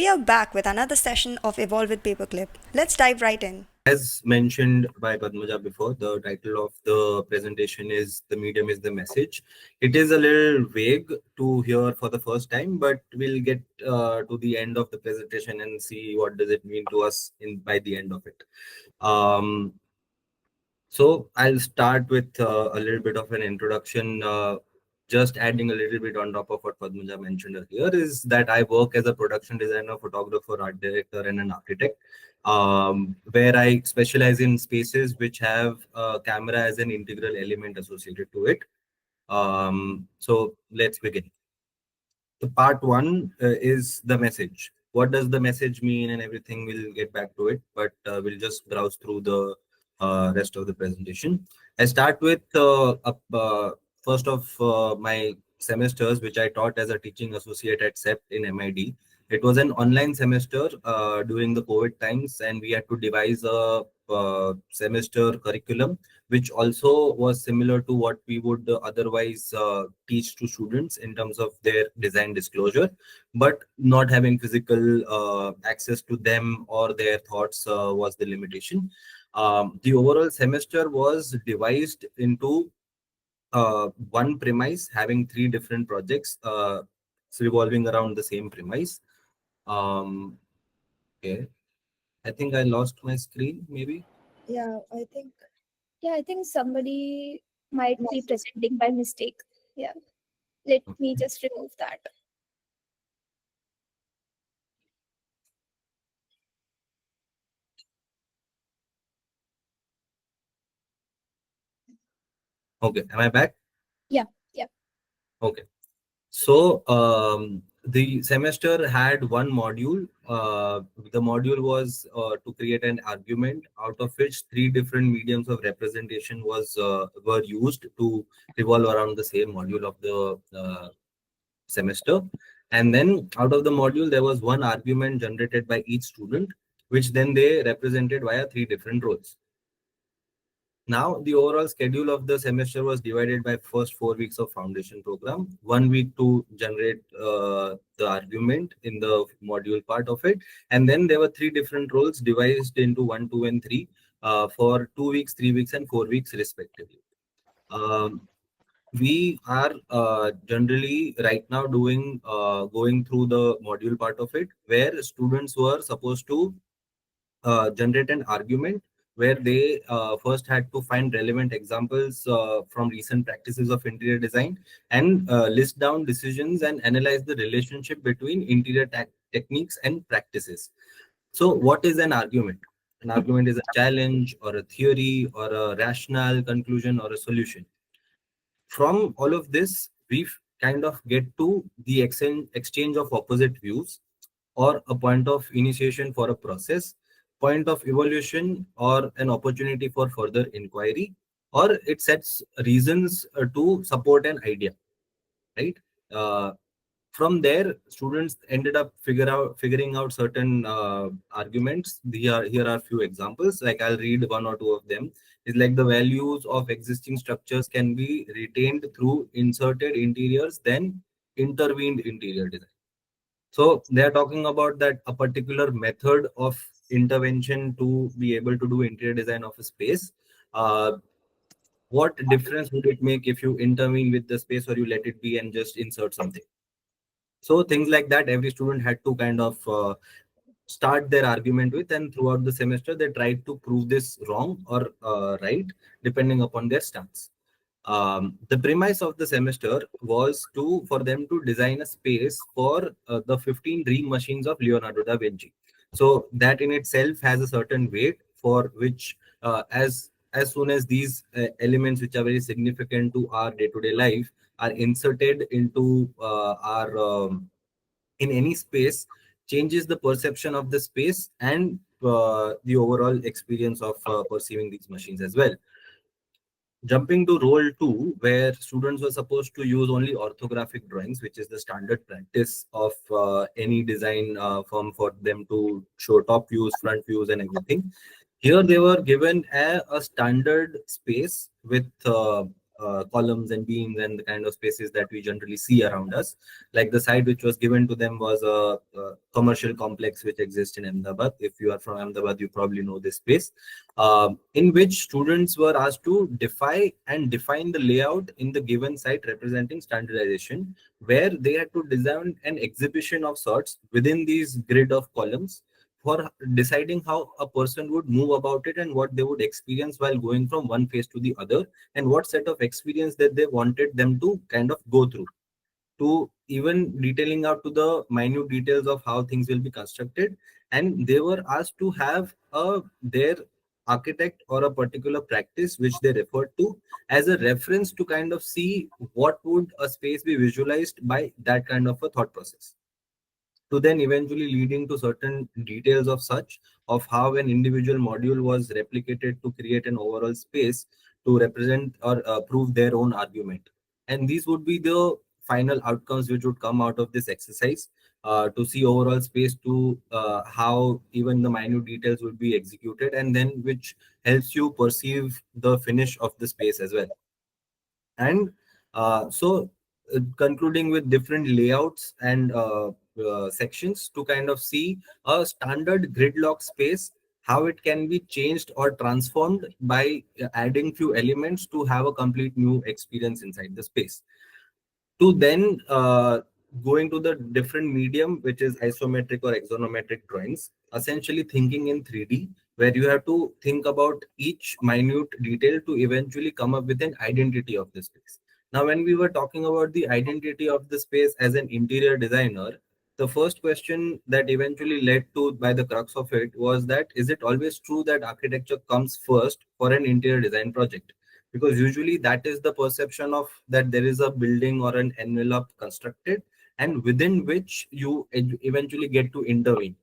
We are back with another session of Evolve with Paperclip. Let's dive right in. As mentioned by Padmaja before, the title of the presentation is "The Medium is the Message." It is a little vague to hear for the first time, but we'll get to the end of the presentation and see what does it mean to us in by the end of it. Um, so I'll start with a little bit of an introduction. Just adding a little bit on top of what Padmaja mentioned earlier is that I work as a production designer, photographer, art director, and an architect, where I specialize in spaces which have camera as an integral element associated to it. So let's begin. The part one is the message. What does the message mean and everything? We'll get back to it, but we'll just browse through the rest of the presentation. I start with first of my semesters, which I taught as a teaching associate at SEPT in MID. It was an online semester during the COVID times, and we had to devise a semester curriculum which also was similar to what we would otherwise teach to students in terms of their design disclosure, but not having physical access to them or their thoughts was the limitation. The overall semester was devised into one premise, having three different projects revolving around the same premise. Um, okay, I think I lost my screen, maybe. Yeah, I think somebody might be presenting by mistake. Yeah. Let me just remove that. Okay, am I back? Yeah, yeah. Okay. So the semester had one module. The module was to create an argument, out of which three different mediums of representation were used to revolve around the same module of the semester. And then out of the module, there was one argument generated by each student, which then they represented via three different roles. Now, the overall schedule of the semester was divided by first 4 weeks of foundation program, 1 week to generate the argument in the module part of it. And then there were three different roles divided into 1, 2, and 3 for 2 weeks, 3 weeks, and 4 weeks respectively. We are generally right now doing going through the module part of it, where students were supposed to generate an argument where they first had to find relevant examples from recent practices of interior design and list down decisions and analyze the relationship between interior techniques and practices. So what is an argument? An argument is a challenge or a theory or a rational conclusion or a solution. From all of this, we kind of get to the exchange of opposite views, or a point of initiation for a process, point of evolution, or an opportunity for further inquiry, or it sets reasons to support an idea, right? Uh, from there, students ended up figuring out certain arguments. Here are a few examples. Like, I'll read one or two of them. Is like the values of existing structures can be retained through inserted interiors, then intervened interior design. So they are talking about that a particular method of intervention to be able to do interior design of a space. Uh, what difference would it make if you intervene with the space or you let it be and just insert something? So things like that, every student had to kind of start their argument with, and throughout the semester, they tried to prove this wrong or right, depending upon their stance. The premise of the semester was for them to design a space for the 15 dream machines of Leonardo da Vinci. So that in itself has a certain weight, for which as soon as these elements, which are very significant to our day-to-day life, are inserted into our in any space, changes the perception of the space and the overall experience of perceiving these machines as well. Jumping to role two, where students were supposed to use only orthographic drawings, which is the standard practice of any design firm, for them to show top views, front views, and everything. Here they were given a standard space with columns and beams and the kind of spaces that we generally see around us. Like the site which was given to them was a commercial complex which exists in Ahmedabad. If you are from Ahmedabad, you probably know this space, in which students were asked to define the layout in the given site representing standardization, where they had to design an exhibition of sorts within these grid of columns for deciding how a person would move about it and what they would experience while going from one phase to the other, and what set of experience that they wanted them to kind of go through, to even detailing out to the minute details of how things will be constructed. And they were asked to have their architect or a particular practice which they referred to as a reference to kind of see what would a space be visualized by that kind of a thought process, to then eventually leading to certain details of such of how an individual module was replicated to create an overall space to represent or prove their own argument. And these would be the final outcomes which would come out of this exercise, to see overall space, to how even the minute details would be executed, and then which helps you perceive the finish of the space as well. And concluding with different layouts and sections to kind of see a standard gridlock space, how it can be changed or transformed by adding few elements to have a complete new experience inside the space, to then going to the different medium, which is isometric or axonometric drawings, essentially thinking in 3D, where you have to think about each minute detail to eventually come up with an identity of the space. Now, when we were talking about the identity of the space as an interior designer, the first question that eventually led to by the crux of it was that, is it always true that architecture comes first for an interior design project? Because usually that is the perception of that there is a building or an envelope constructed, and within which you eventually get to intervene.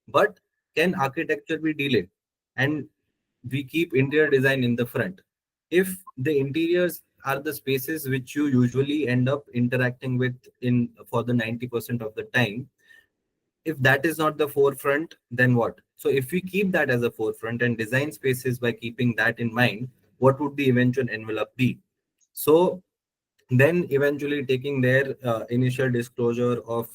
But can architecture be delayed, and we keep interior design in the front? If the interiors are the spaces which you usually end up interacting with in for the 90% of the time, if that is not the forefront, then what? So if we keep that as a forefront and design spaces by keeping that in mind, what would the eventual envelope be? So then eventually taking their initial disclosure of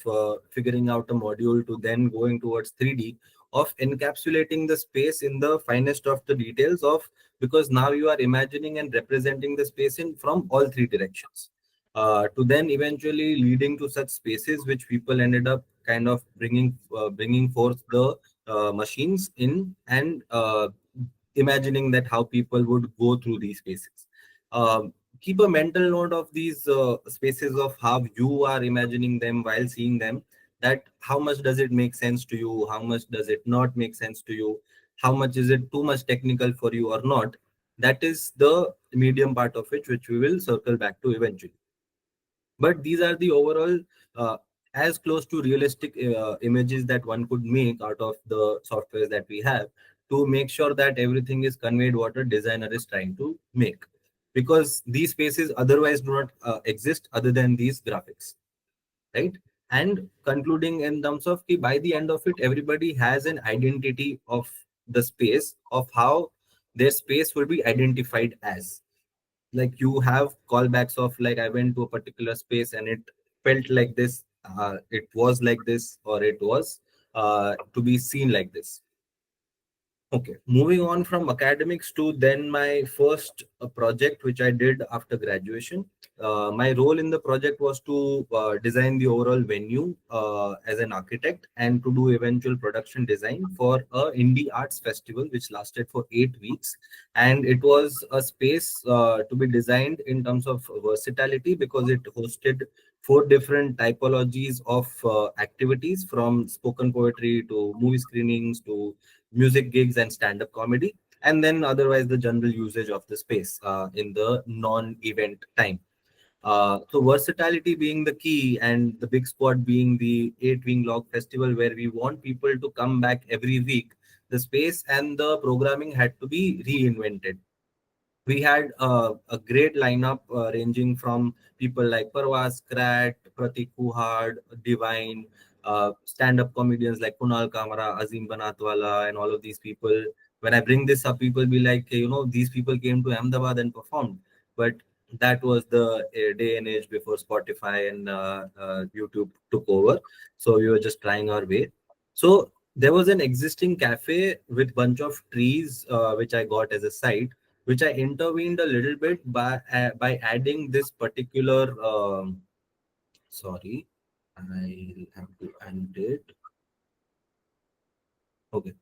figuring out a module, to then going towards 3D of encapsulating the space in the finest of the details of, because now you are imagining and representing the space in from all three directions, to then eventually leading to such spaces which people ended up kind of bringing forth the machines in, and imagining that how people would go through these spaces. Keep a mental note of these spaces of how you are imagining them while seeing them, that how much does it make sense to you, how much does it not make sense to you, how much is it too much technical for you or not. That is the medium part of it, which we will circle back to eventually. But these are the overall uh, as close to realistic images that one could make out of the softwares that we have, to make sure that everything is conveyed what a designer is trying to make, because these spaces otherwise do not exist other than these graphics, right? And concluding in terms of ki, by the end of it, everybody has an identity of the space, of how their space will be identified as. Like you have callbacks of, like, I went to a particular space and it felt like this, it was like this, or it was to be seen like this. Okay, moving on from academics to then my first project, which I did after graduation. My role in the project was to design the overall venue as an architect, and to do eventual production design for a indie arts festival, which lasted for 8 weeks. And it was a space to be designed in terms of versatility, because it hosted four different typologies of activities, from spoken poetry to movie screenings to music gigs and stand-up comedy, and then otherwise the general usage of the space in the non-event time. So versatility being the key, and the big spot being the 8 week log festival, where we want people to come back every week. The space and the programming had to be reinvented. We had a great lineup ranging from people like Parvaz Krat, Pratik Kuhad, Divine, stand-up comedians like Kunal Kamara, Azim Banatwala, and all of these people. When I bring this up, people be like, hey, these people came to Ahmedabad and performed. But That was the day and age before Spotify and YouTube took over. So we were just trying our way. So there was an existing cafe with bunch of trees, which I got as a site, which I intervened a little bit by adding this particular. Sorry, I have to end it. Okay,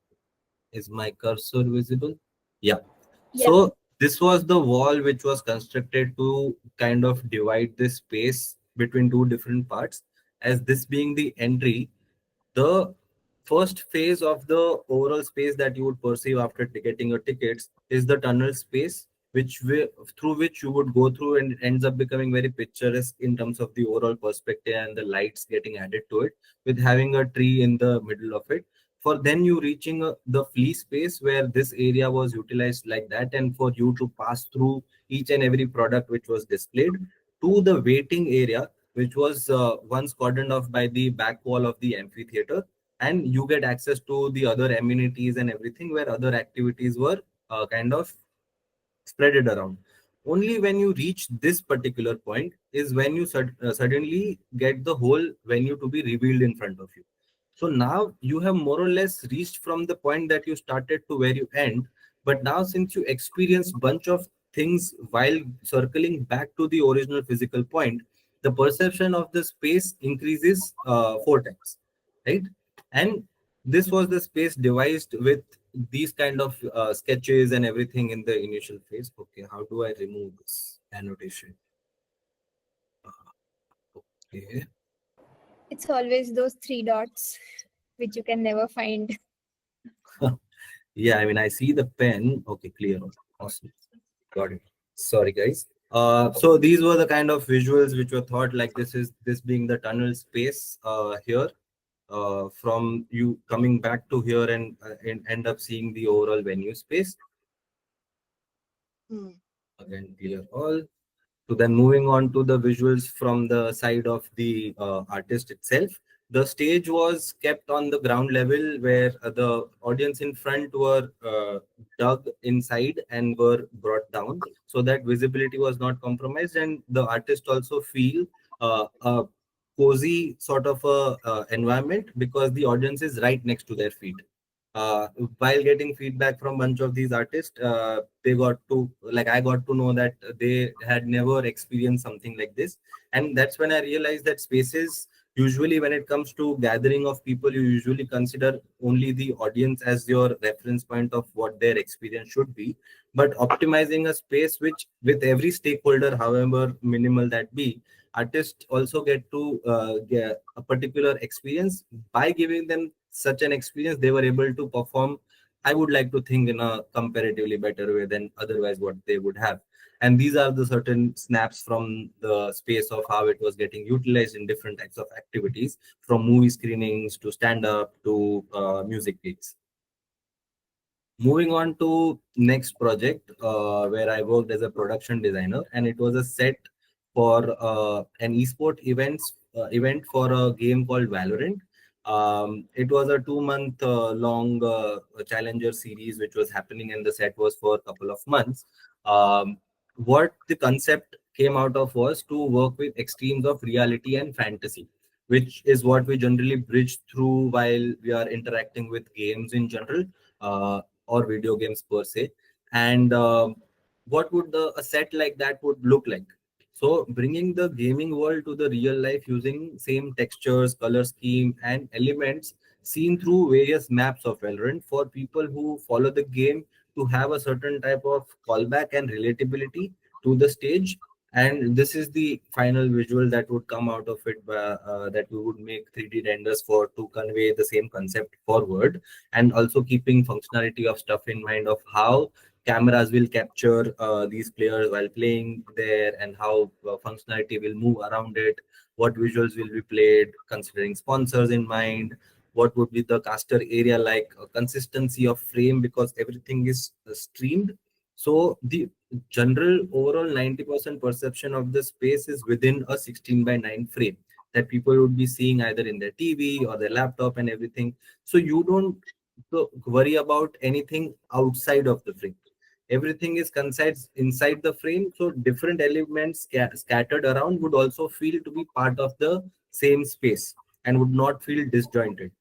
is my cursor visible? Yeah. Yeah. So this was the wall which was constructed to kind of divide this space between two different parts. As this being the entry, the first phase of the overall space that you would perceive after getting your tickets is the tunnel space, through which you would go through, and it ends up becoming very picturesque in terms of the overall perspective and the lights getting added to it, with having a tree in the middle of it. For then you reaching the flea space where this area was utilized like that, and for you to pass through each and every product which was displayed to the waiting area, which was once cordoned off by the back wall of the amphitheater, and you get access to the other amenities and everything where other activities were kind of spread it around. Only when you reach this particular point is when you suddenly get the whole venue to be revealed in front of you. So now you have more or less reached from the point that you started to where you end. But now, since you experience bunch of things while circling back to the original physical point, the perception of the space increases four times, right? And this was the space devised with these kind of sketches and everything in the initial phase. Okay, how do I remove this annotation? Okay. It's always those three dots which you can never find. Yeah, I mean, I see the pen. Okay, clear. Awesome. Got it. Sorry, guys. So these were the kind of visuals which were thought, like this being the tunnel space here. From you coming back to here and end up seeing the overall venue space. Again, clear all. So then moving on to the visuals from the side of the artist itself. The stage was kept on the ground level where the audience in front were dug inside and were brought down so that visibility was not compromised, and the artist also feel a cozy sort of a environment because the audience is right next to their feet. uh, while getting feedback from bunch of these artists, they got to, like, I got to know that they had never experienced something like this. And that's when I realized that spaces, usually when it comes to gathering of people, you usually consider only the audience as your reference point of what their experience should be. But optimizing a space which with every stakeholder, however minimal that be, artists also get to get a particular experience. By giving them such an experience, they were able to perform, I would like to think, in a comparatively better way than otherwise what they would have. And these are the certain snaps from the space of how it was getting utilized in different types of activities, from movie screenings to stand up to music gigs. Moving on to next project, where I worked as a production designer, and it was a set for an esport event for a game called Valorant. It was a 2 month long challenger series which was happening, and the set was for a couple of months. What the concept came out of was to work with extremes of reality and fantasy, which is what we generally bridge through while we are interacting with games in general. Or video games per se. And what would a set like that would look like? So bringing the gaming world to the real life using same textures, color scheme, and elements seen through various maps of Valorant, for people who follow the game to have a certain type of callback and relatability to the stage. And this is the final visual that would come out of it, that we would make 3D renders for to convey the same concept forward, and also keeping functionality of stuff in mind of how cameras will capture these players while playing there, and how functionality will move around it, what visuals will be played considering sponsors in mind, what would be the caster area like, consistency of frame because everything is streamed. So the general overall 90% perception of the space is within a 16 by 9 frame that people would be seeing either in their TV or their laptop and everything. So you don't worry about anything outside of the frame. everything is concise inside the frame, so different elements scattered around would also feel to be part of the same space and would not feel disjointed.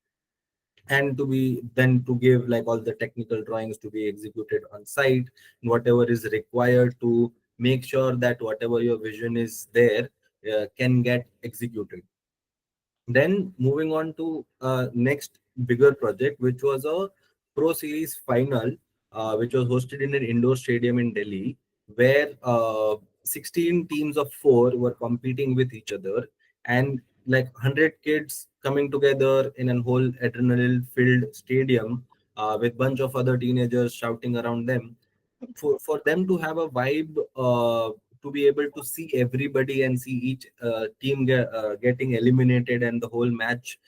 And to be then to give like all the technical drawings to be executed on site, whatever is required to make sure that whatever your vision is there can get executed. Then moving on to next bigger project, which was a Pro Series final, which was hosted in an indoor stadium in Delhi, where 16 teams of four were competing with each other, and like 100 kids coming together in a whole adrenaline-filled stadium with bunch of other teenagers shouting around them, for them to have a vibe, to be able to see everybody and see each team getting eliminated and the whole match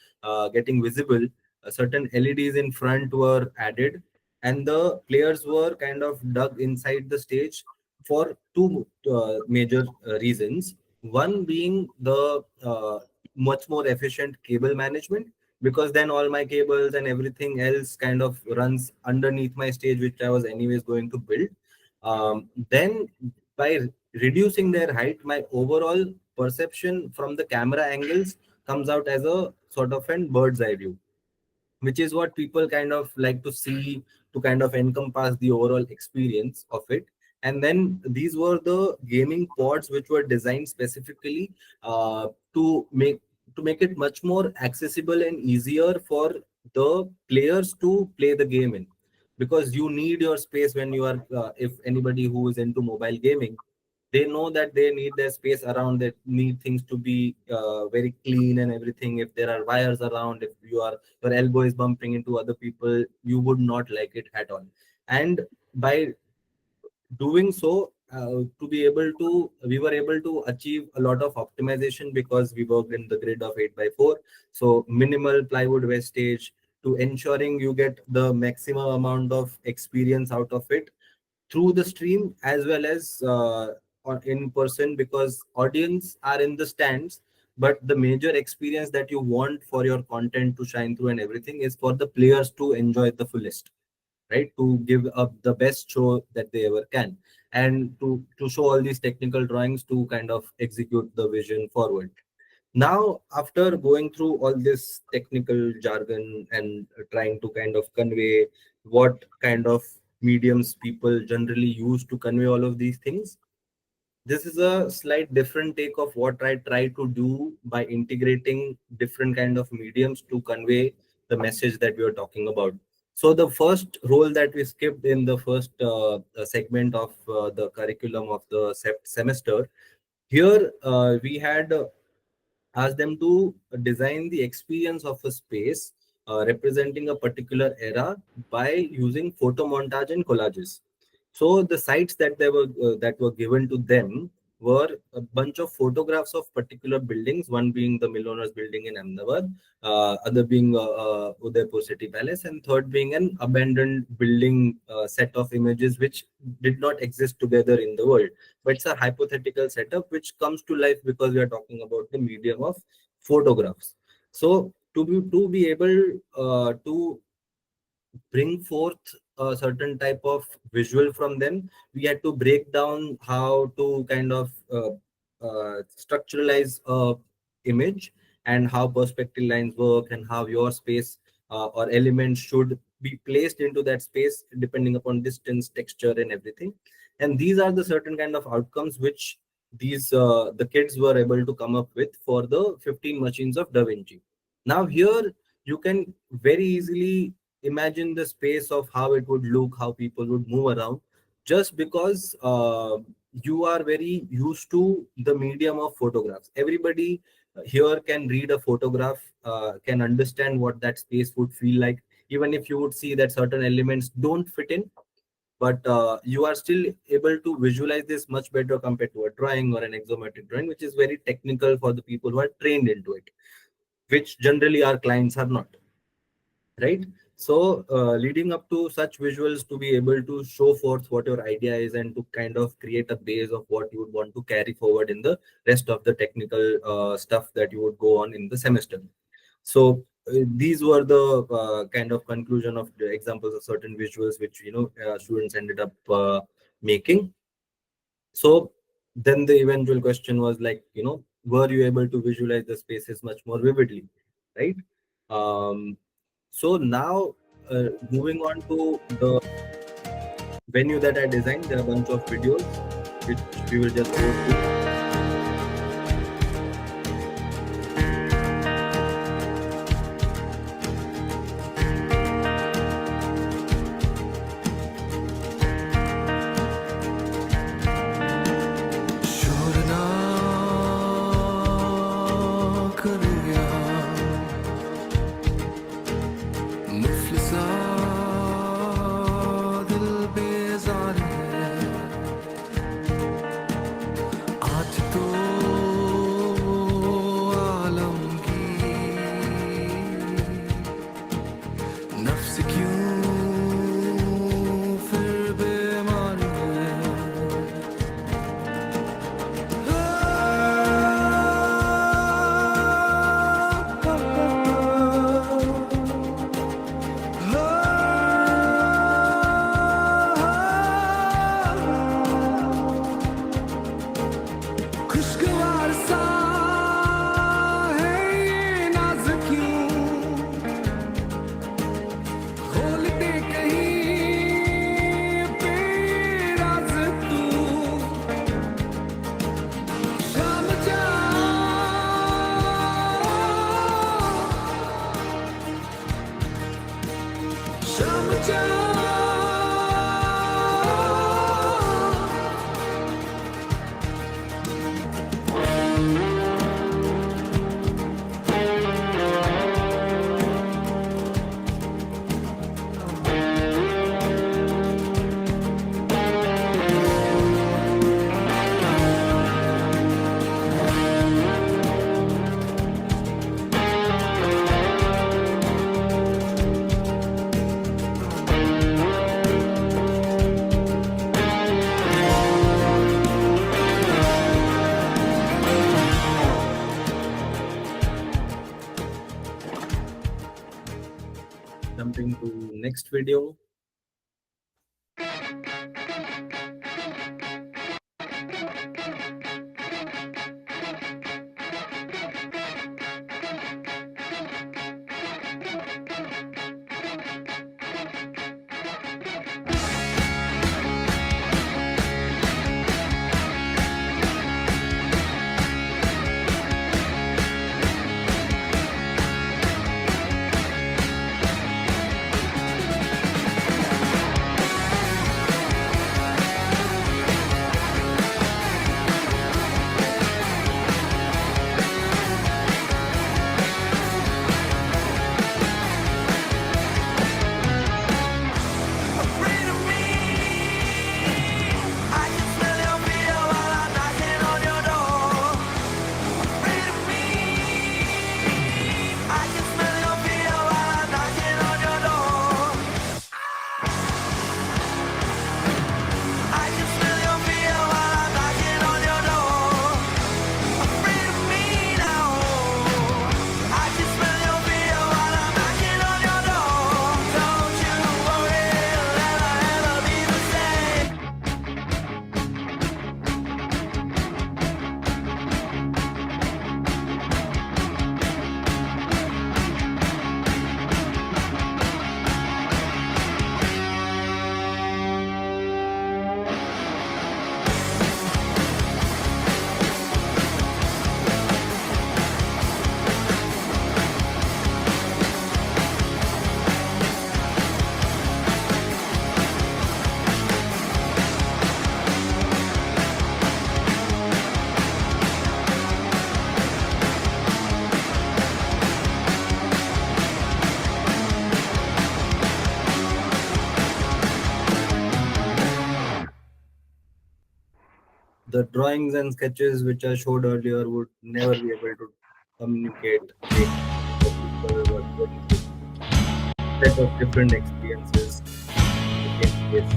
getting visible. Certain LEDs in front were added, and the players were kind of dug inside the stage for two major reasons. One being the much more efficient cable management, because then all my cables and everything else kind of runs underneath my stage, which I was anyways going to build. Then by reducing their height, my overall perception from the camera angles comes out as a sort of an bird's eye view, which is what people kind of like to see, to kind of encompass the overall experience of it. And then these were the gaming pods which were designed specifically to make it much more accessible and easier for the players to play the game in, because you need your space when you are if anybody who is into mobile gaming, they know that they need their space around, they need things to be very clean and everything. If there are wires around, if your elbow is bumping into other people, you would not like it at all. And by doing so, to be able to we were able to achieve a lot of optimization, because we worked in the grid of 8 by 4, so minimal plywood wastage, to ensuring you get the maximum amount of experience out of it through the stream as well as in person, because audience are in the stands, but the major experience that you want for your content to shine through and everything is for the players to enjoy the fullest, right? To give up the best show that they ever can, and to show all these technical drawings to kind of execute the vision forward. Now, after going through all this technical jargon and trying to kind of convey what kind of mediums people generally use to convey all of these things, this is a slight different take of what I try to do by integrating different kind of mediums to convey the message that we are talking about. So the first role that we skipped in the first segment of the curriculum of the semester, here we had ask them to design the experience of a space representing a particular era by using photo montage and collages. So the sites that were given to them were a bunch of photographs of particular buildings. One being the Milloner's building in Ahmedabad, other being Udaipur City Palace, and third being an abandoned building set of images which did not exist together in the world, but it's a hypothetical setup which comes to life because we are talking about the medium of photographs. So to be able to bring forth a certain type of visual from them, we had to break down how to kind of structuralize a image, and how perspective lines work, and how your space or elements should be placed into that space depending upon distance, texture, and everything. And these are the certain kind of outcomes which these the kids were able to come up with for the 15 machines of Da Vinci. Now here you can very easily imagine the space of how it would look, how people would move around, just because you are very used to the medium of photographs. Everybody here can read a photograph, can understand what that space would feel like, even if you would see that certain elements don't fit in, but you are still able to visualize this much better compared to a drawing or an exometric drawing, which is very technical for the people who are trained into it, which generally our clients are not, right? So leading up to such visuals, to be able to show forth what your idea is and to kind of create a base of what you would want to carry forward in the rest of the technical stuff that you would go on in the semester. So these were the kind of conclusion of the examples of certain visuals which students ended up making. So then the eventual question was like, were you able to visualize the spaces much more vividly, right? So now, moving on to the venue that I designed, there are a bunch of videos which we will just go through. Jumping to next video. The drawings and sketches which I showed earlier would never be able to communicate the people were going through set of different experiences in the same place.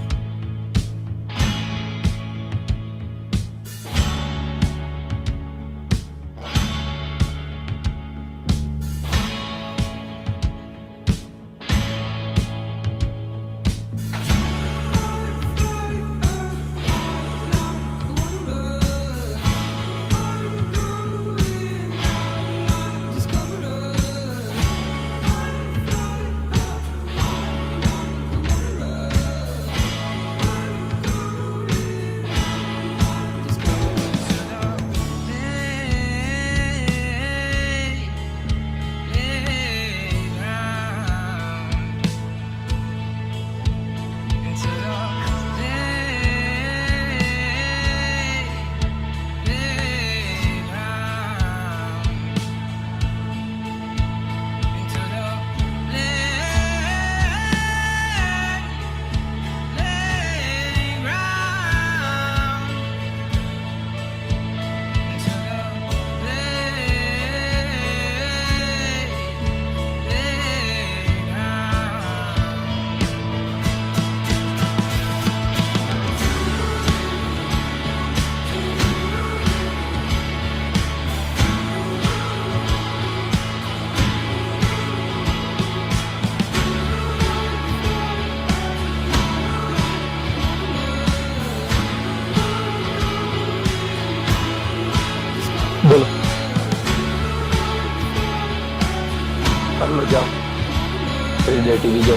फिर jetty भी जो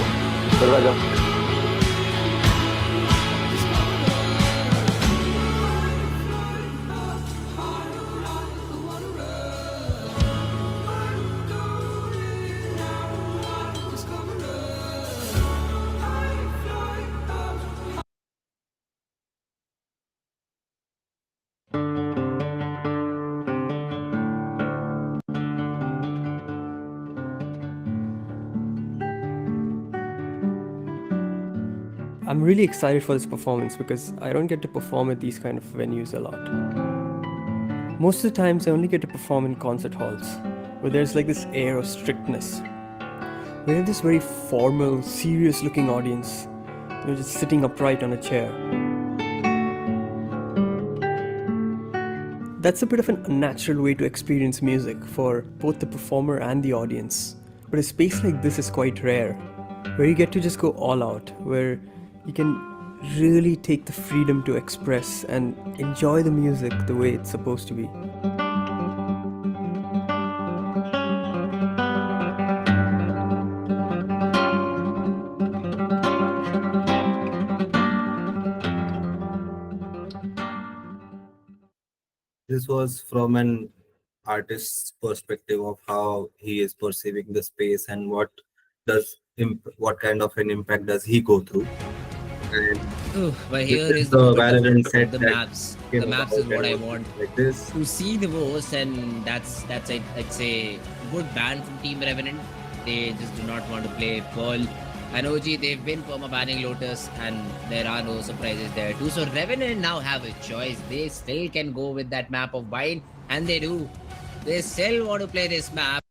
थोड़ा जाओ I'm really excited for this performance because I don't get to perform at these kind of venues a lot. Most of the times I only get to perform in concert halls, where there's like this air of strictness. We have this very formal, serious looking audience, just sitting upright on a chair. That's a bit of an unnatural way to experience music for both the performer and the audience. But a space like this is quite rare, where you get to just go all out, where you can really take the freedom to express and enjoy the music the way it's supposed to be. This was from an artist's perspective of how he is perceiving the space and what kind of an impact does he go through. And But this here is is the the button, Valorant set the that maps. came The maps about is what and I was want like this. to see the most, and that's I'd say good ban from Team Revenant. They just do not want to play Pearl. And OG, they've been perma banning Lotus, and there are no surprises there too. So Revenant now have a choice. They still can go with that map of Bind, and they do. They still want to play this map.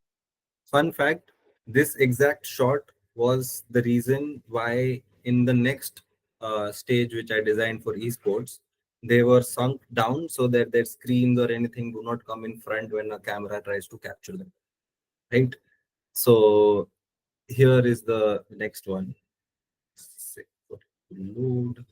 Fun fact, this exact shot was the reason why in the next stage which I designed for esports, they were sunk down so that their screens or anything do not come in front when a camera tries to capture them. Right? So here is the next one. Load.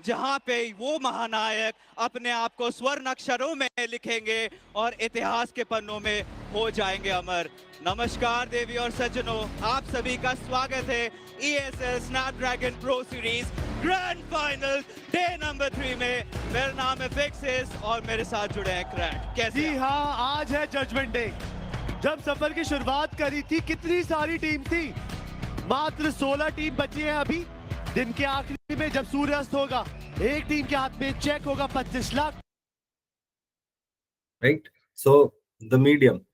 जहां पे वो महानायक अपने आप को स्वर्ण अक्षरों में लिखेंगे और इतिहास के पन्नों में हो जाएंगे अमर। नमस्कार देवी और सज्जनों, आप सभी का स्वागत है ESL Snapdragon pro series grand final day number 3 में। मेरा नाम है फिक्सिस और मेरे साथ जुड़े हैं क्रैक। कैसे जी हाँ, आज है जजमेंट डे। जब सफर की शुरुआत करी थी कितनी सारी टीम थी, मात्र 16 टीम बची है अभी। दिन के आखिरी में जब सूर्यास्त होगा, एक टीम के हाथ में चेक होगा 25 lakh. Right? So the medium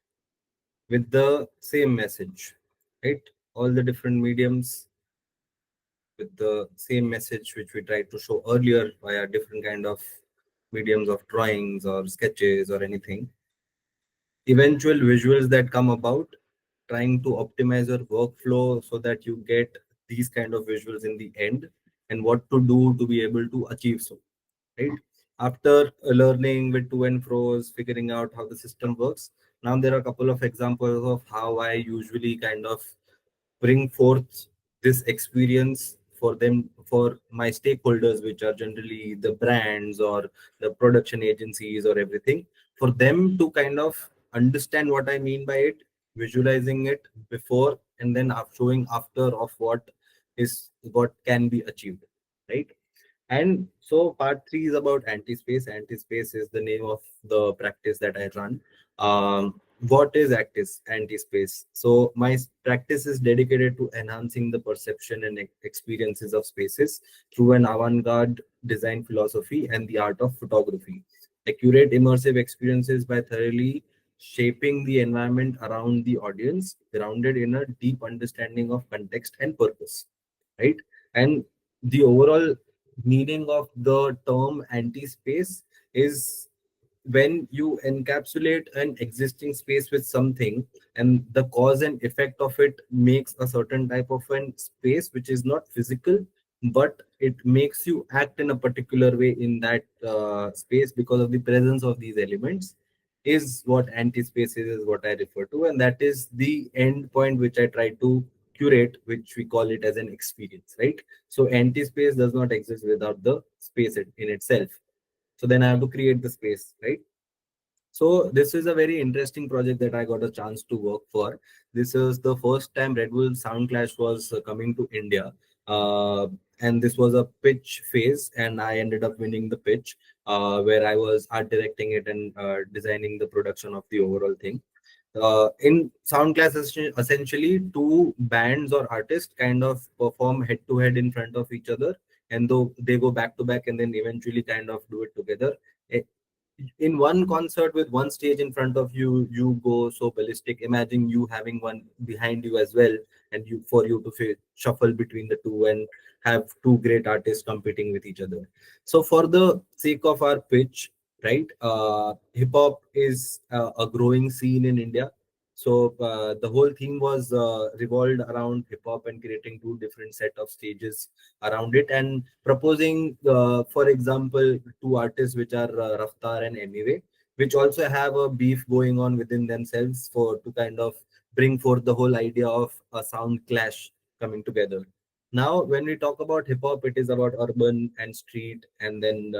with the same message, right? All the different mediums with the same message which we tried to show earlier via different kind of mediums of drawings or sketches or anything. Eventual visuals that come about, trying to optimize your workflow so that you get these kind of visuals in the end and what to do to be able to achieve so, right? After learning with to and fro's, figuring out how the system works, now there are a couple of examples of how I usually kind of bring forth this experience for them, for my stakeholders, which are generally the brands or the production agencies or everything, for them to kind of understand what I mean by it, visualizing it before and then showing after of what can be achieved, right? And so part 3 is about anti-space. Anti-space is the name of the practice that I run. What is anti-space? So my practice is dedicated to enhancing the perception and experiences of spaces through an avant-garde design philosophy and the art of photography. I curate immersive experiences by thoroughly shaping the environment around the audience, grounded in a deep understanding of context and purpose, right? And the overall meaning of the term anti-space is when you encapsulate an existing space with something and the cause and effect of it makes a certain type of an space which is not physical, but it makes you act in a particular way in that space because of the presence of these elements, is what anti-space is what I refer to, and that is the end point which I try to curate, which we call it as an experience, right? So anti-space does not exist without the space in itself. So then I have to create the space, right? So this is a very interesting project that I got a chance to work for. This is the first time Red Bull Sound Clash was coming to India. Uh, and this was a pitch phase, and I ended up winning the pitch, where I was art directing it and designing the production of the overall thing. In sound class, essentially two bands or artists kind of perform head to head in front of each other, and though they go back to back and then eventually kind of do it together. Eh, in one concert with one stage in front of you, you go so ballistic. Imagine you having one behind you as well, and you for you to shuffle between the two and have two great artists competing with each other. So for the sake of our pitch, right, hip hop is a growing scene in India. So the whole theme was revolved around hip hop and creating two different set of stages around it, and proposing, for example, two artists which are Raftar and Anyway, which also have a beef going on within themselves for to kind of bring forth the whole idea of a sound clash coming together. Now, when we talk about hip hop, it is about urban and street, and then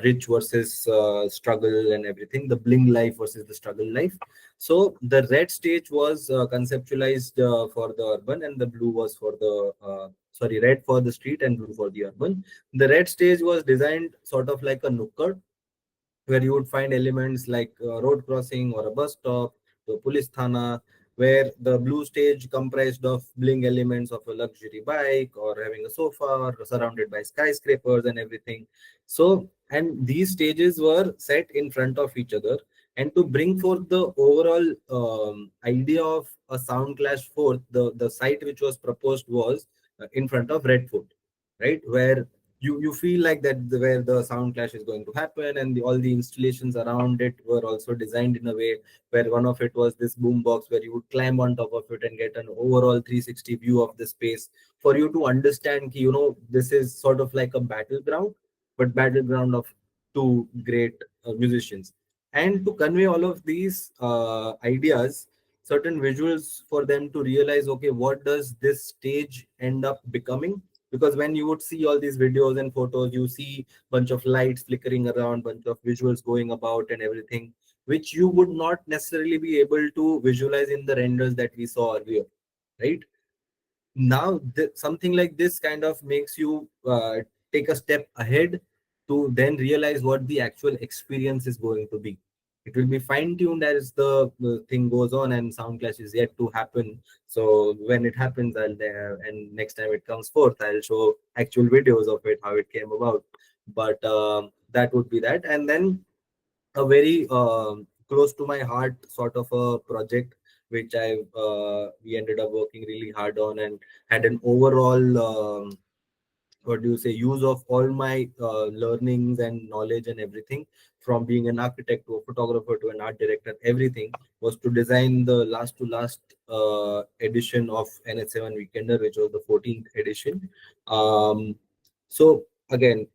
rich versus struggle and everything. The bling life versus the struggle life. So the red stage was conceptualized for the urban, and the blue was for the red for the street and blue for the urban. The red stage was designed sort of like a nukkad, where you would find elements like road crossing or a bus stop, the police thana, where the blue stage comprised of bling elements of a luxury bike or having a sofa or surrounded by skyscrapers and everything. So, and these stages were set in front of each other. And to bring forth the overall idea of a sound clash forth, the site which was proposed was in front of Red Fort, right? Where you feel like that where the sound clash is going to happen, and all the installations around it were also designed in a way where one of it was this boom box where you would climb on top of it and get an overall 360 view of the space for you to understand ki, this is sort of like a battleground, but battleground of two great musicians. And to convey all of these ideas, certain visuals for them to realize, okay, what does this stage end up becoming? Because when you would see all these videos and photos, you see bunch of lights flickering around, bunch of visuals going about and everything, which you would not necessarily be able to visualize in the renders that we saw earlier, right? Now something like this kind of makes you take a step ahead to then realize what the actual experience is going to be. It will be fine-tuned as the thing goes on, and sound clash is yet to happen. So when it happens, I'll and next time it comes forth, I'll show actual videos of it, how it came about. But that would be that. And then a very close to my heart sort of a project which I we ended up working really hard on, and had an overall what do you say, use of all my learnings and knowledge and everything, from being an architect to a photographer to an art director. Everything was to design the last to last edition of NH7 Weekender, which was the 14th edition. So again,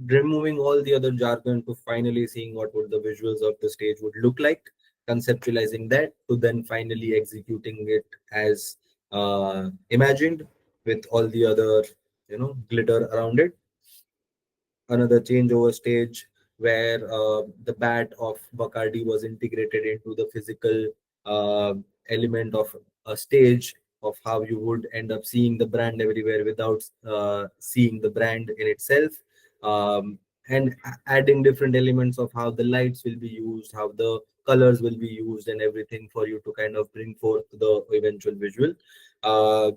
removing all the other jargon to finally seeing what would the visuals of the stage would look like, conceptualizing that, to then finally executing it as imagined, with all the other glitter around it. Another changeover stage where the bat of Bacardi was integrated into the physical uh, element of a stage, of how you would end up seeing the brand everywhere without seeing the brand in itself, and adding different elements of how the lights will be used, how the colors will be used, and everything for you to kind of bring forth the eventual visual. Uh,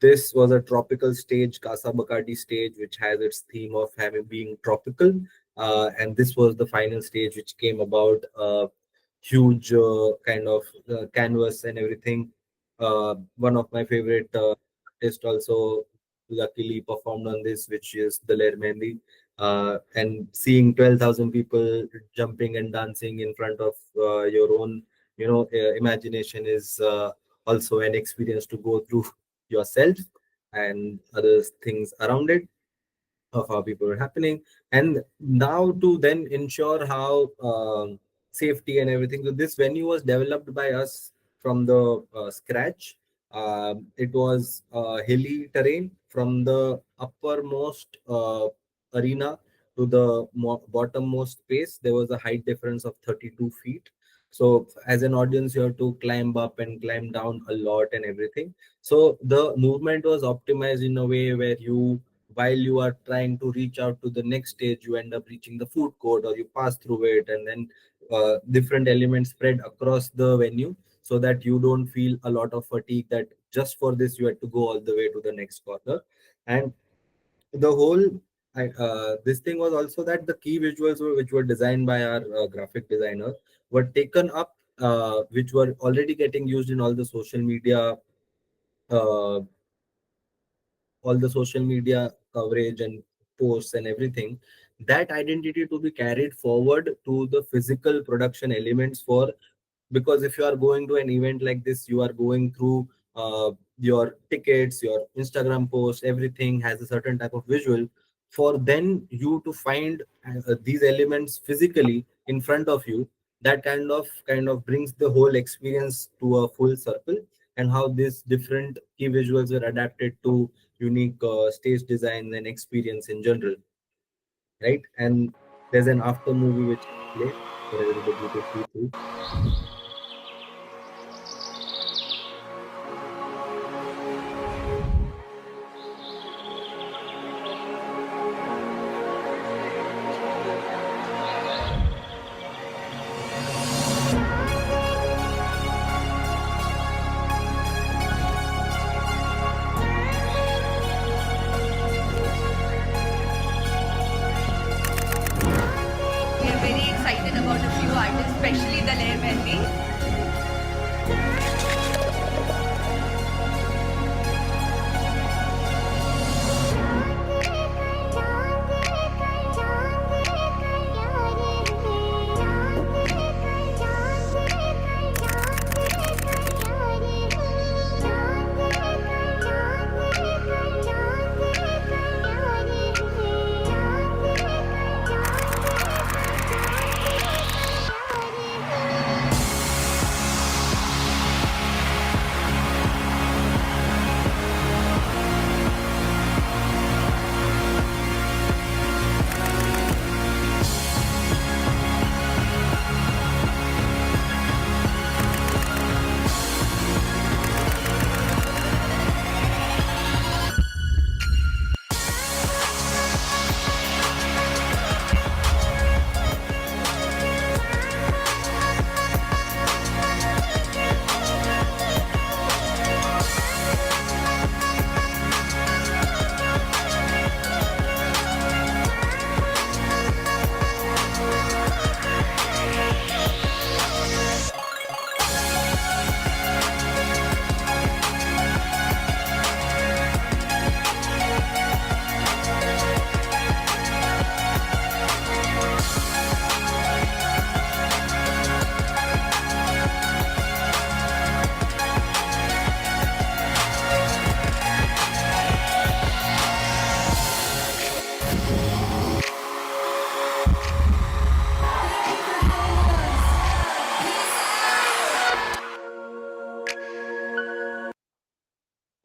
this was a tropical stage, Casa Bacardi stage, which has its theme of having being tropical. And this was the final stage, which came about huge kind of canvas and everything. One of my favorite artists also luckily performed on this, which is Daler Mehndi. And seeing 12,000 people jumping and dancing in front of your own, imagination is also an experience to go through yourself, and other things around it, of how people are happening. And now to then ensure how safety and everything. So this venue was developed by us from the scratch. It was hilly terrain. From the uppermost arena to the bottommost space, there was a height difference of 32 feet. So as an audience, you have to climb up and climb down a lot and everything. So the movement was optimized in a way where while you are trying to reach out to the next stage, you end up reaching the food court or you pass through it, and then different elements spread across the venue so that you don't feel a lot of fatigue that just for this you had to go all the way to the next corner. And the whole this thing was also that the key visuals which were designed by our graphic designer were taken up, which were already getting used in uh, all the social media coverage and posts and everything. That identity to be carried forward to the physical production elements, for because if you are going to an event like this, you are going through your tickets, your Instagram posts, everything has a certain type of visual. For then you to find these elements physically in front of you, that kind of brings the whole experience to a full circle. And how these different key visuals are adapted to unique stage design and experience in general, right? And there's an after movie which play for everybody to see too. We are very excited about a few artists, especially the Lair Mehndi.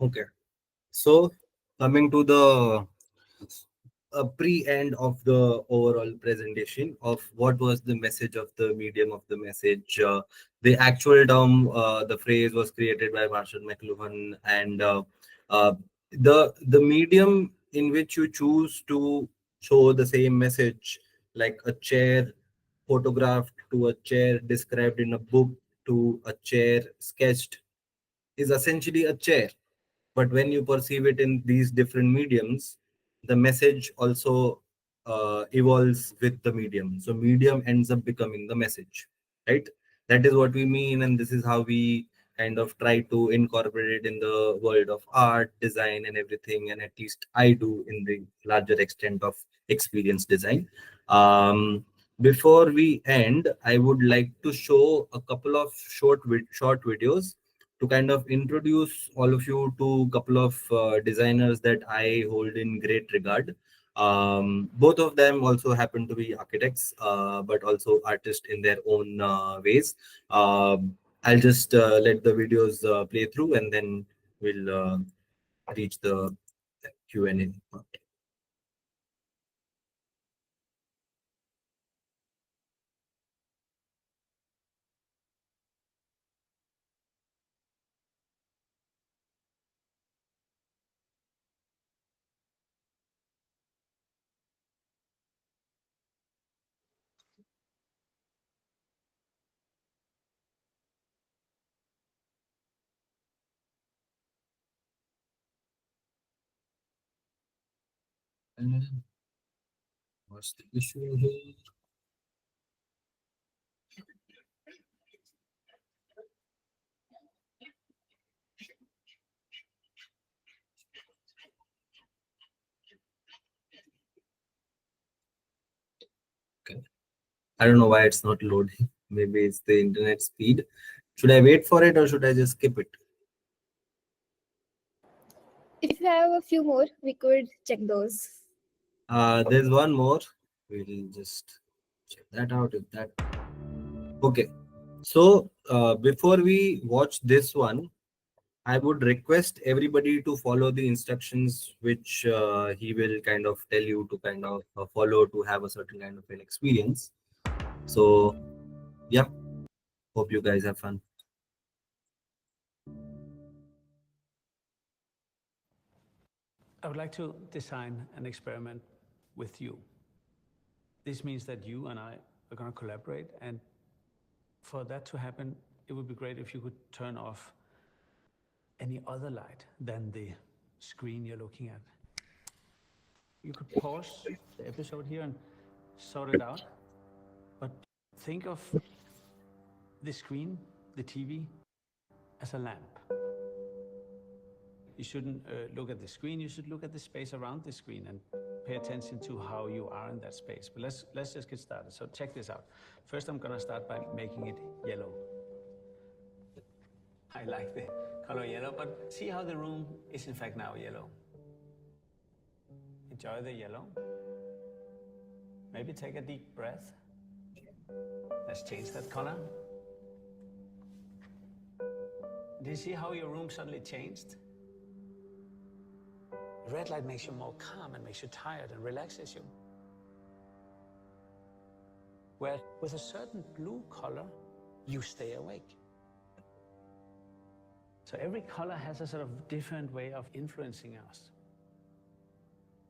Okay, so coming to the pre-end of the overall presentation of what was the message of the medium of the message. The actual term, the phrase was created by Marshall McLuhan, and uh, the medium in which you choose to show the same message, like a chair photographed to a chair described in a book to a chair sketched, is essentially a chair. But when you perceive it in these different mediums, the message also evolves with the medium. So medium ends up becoming the message, right? That is what we mean, and this is how we kind of try to incorporate it in the world of art, design, and everything. And at least I do in the larger extent of experience design. Before we end, I would like to show a couple of short videos to kind of introduce all of you to a couple of designers that I hold in great regard. Both of them also happen to be architects, but also artists in their own ways. I'll just let the videos play through, and then we'll reach the Q&A part. And what's the issue here? Okay. I don't know why it's not loading. Maybe it's the internet speed. Should I wait for it or should I just skip it? If you have a few more, we could check those. There's one more. We'll just check that out. If that. Okay. So before we watch this one, I would request everybody to follow the instructions which he will kind of tell you to kind of follow to have a certain kind of an experience. So, yeah, hope you guys have fun. I would like to design an experiment with you. This means that you and I are going to collaborate, and for that to happen, it would be great if you could turn off any other light than the screen you're looking at. You could pause the episode here and sort it out, but think of the screen, the TV, as a lamp. You shouldn't look at the screen, you should look at the space around the screen and pay attention to how you are in that space. But let's just get started. So check this out. First, I'm gonna start by making it yellow. I like the color yellow, but see how the room is in fact now yellow. Enjoy the yellow. Maybe take a deep breath. Let's change that color. Do you see how your room suddenly changed? The red light makes you more calm and makes you tired and relaxes you. Where with a certain blue color, you stay awake. So every color has a sort of different way of influencing us.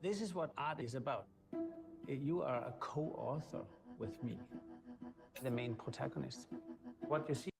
This is what art is about. You are a co-author with me, the main protagonist. What you see